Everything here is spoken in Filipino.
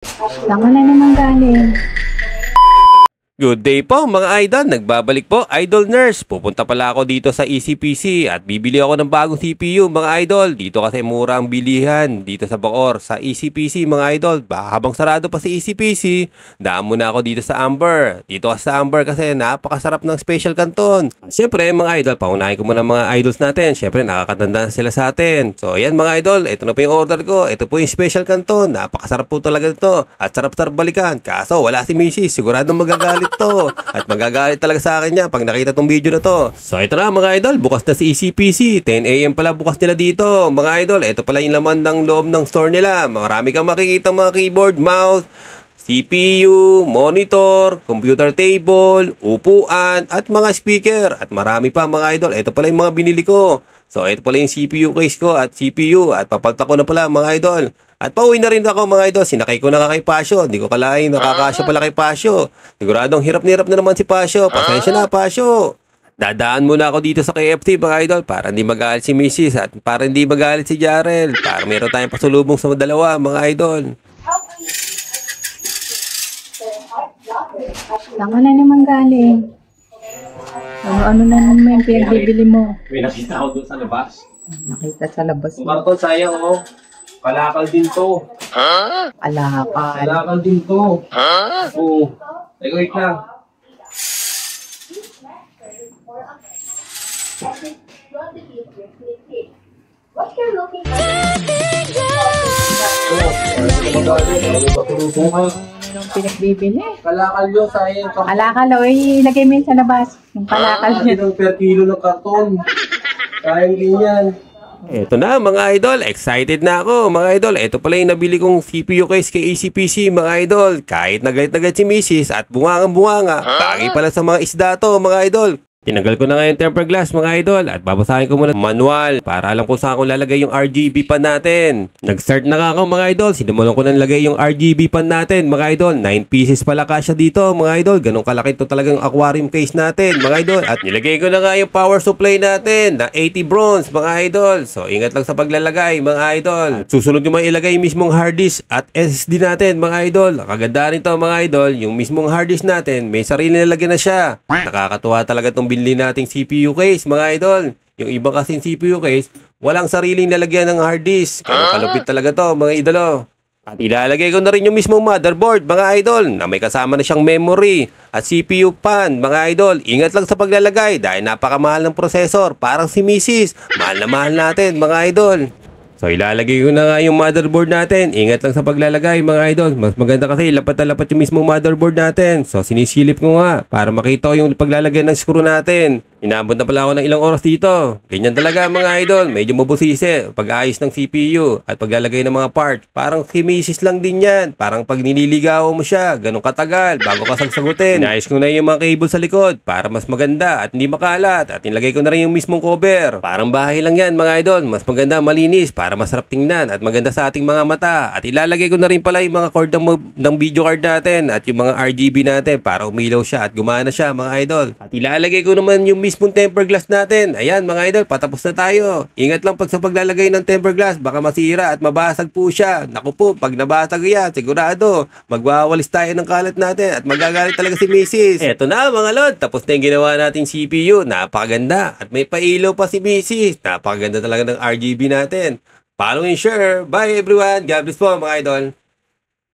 Saan ka na naman galing? Good day po mga idol, nagbabalik po Idol Nurse. Pupunta pala ako dito sa ECPC at bibili ako ng bagong CPU mga idol. Dito kasi mura ang bilihan dito sa Bacoor, sa ECPC mga idol. Habang sarado pa si ECPC, daan muna ako dito sa Amber. Dito sa Amber kasi napakasarap ng special canton. Siyempre mga idol, paunahin ko muna mga idols natin. Siyempre nakakatanda sila sa atin. So ayan mga idol, ito na po yung order ko. Ito po yung special canton. Napakasarap po talaga ito. At sarap-sarap balikan. Kaso wala si Mrs. Siguradong magagalit to. At magagalit talaga sa akin niya pag nakita tong video na to. So ito na mga idol, bukas na si ECPC. 10 AM pala bukas nila dito. Mga idol, ito pala yung laman ng loob ng store nila. Marami kang makikita mga keyboard, mouse, CPU, monitor, computer table, upuan, at mga speaker. At marami pa mga idol. Ito pala yung mga binili ko. So ito pala yung CPU case ko at CPU. At papalta ko na pala mga idol. At pauwi na rin ako mga idol, sinakay ko na kay Pasyo. Hindi ko kalain, nakakasya pala kay Pasyo. Siguradong hirap na naman si Pasyo. Pasensya na Pasyo. Dadaan muna ako dito sa KFC mga idol para hindi magalit si Mrs. at para hindi magalit si Jarel. Para meron tayong pasulubong sa dalawa mga idol. Saan ka na naman galing? Ano na naman yung pinagbibili mo? May nakita ako doon sa labas. Nakita sa labas Yung mo. karton sayang oh. Kalakal din to. Alakal. Kalakal din to. Oo. Wait lang. Anong pinagbibili? Kalakal yun, sayang. Alakal, oy, ilagay mo yun sa labas. Yung kalakal niya. Ng per kilo ng karton. Sayang din yan. Eto na mga idol, excited na ako mga idol. Ito pala yung nabili kong CPU case kay ECPC mga idol. Kahit na galit si Mrs. at bungangang-bunganga, bagay pala sa mga isda to mga idol. Tinanggal ko na nga yung tempered glass mga idol at babasahin ko muna manual para alam kung saan ko lalagay yung RGB pan natin. Nag-start na nga ako mga idol, sinimulong ko na nilagay yung RGB pan natin mga idol. 9 pieces pala kasya dito mga idol, ganun kalaki to talagang aquarium case natin mga idol. At nilagay ko na nga yung power supply natin na 80 bronze mga idol. So ingat lang sa paglalagay mga idol. At susunod yung mga ilagay yung mismong hard disk at SSD natin mga idol. Kaganda nito mga idol, yung mismong hard disk natin may sarili na lagyan na siya. Nakakatuwa talaga tong binili nating CPU case mga idol. Yung iba kasing CPU case, walang sariling lalagyan ng hard disk. Kaya kalupit talaga to mga idolo. At ilalagay ko na rin yung mismong motherboard mga idol na may kasama na siyang memory at CPU pan mga idol. Ingat lang sa paglalagay dahil napakamahal ng processor. Parang si Mrs. Mahal na mahal natin mga idol. So ilalagay ko na nga yung motherboard natin. Ingat lang sa paglalagay mga idol. Mas maganda kasi lapat na lapat yung mismong motherboard natin. So sinisilip ko nga para makita ko yung paglalagay ng screw natin. Inabot na pala ako ng ilang oras dito. Ganyan talaga mga idol. Medyo mabusisi pag-ayos ng CPU at paglalagay ng mga parts. Parang kimisis lang din yan. Parang pag nililigaw mo siya, ganun katagal bago ka sagsagutin. Inayos ko na yung mga cable sa likod para mas maganda at hindi makalat. At nilagay ko na rin yung mismong cover. Parang bahay lang yan mga idol. Mas maganda malinis para masarap tingnan at maganda sa ating mga mata. At ilalagay ko na rin pala yung mga cord ng video card natin at yung mga RGB natin para umilaw siya at gumana siya mga idol. At ilalagay ko naman yung mismong tempered glass natin. Ayan mga idol, patapos na tayo. Ingat lang pag sa paglalagay ng tempered glass, baka masira at mabasag po siya. Naku po, pag nabasag yan, sigurado, magwawalis tayo ng kalat natin at magagalit talaga si Mrs. Eto na mga lord, tapos na yung ginawa nating CPU. Napakaganda at may pailaw pa si Mrs. Napakaganda talaga ng RGB natin. Follow and share. Bye everyone. God bless po mga idol.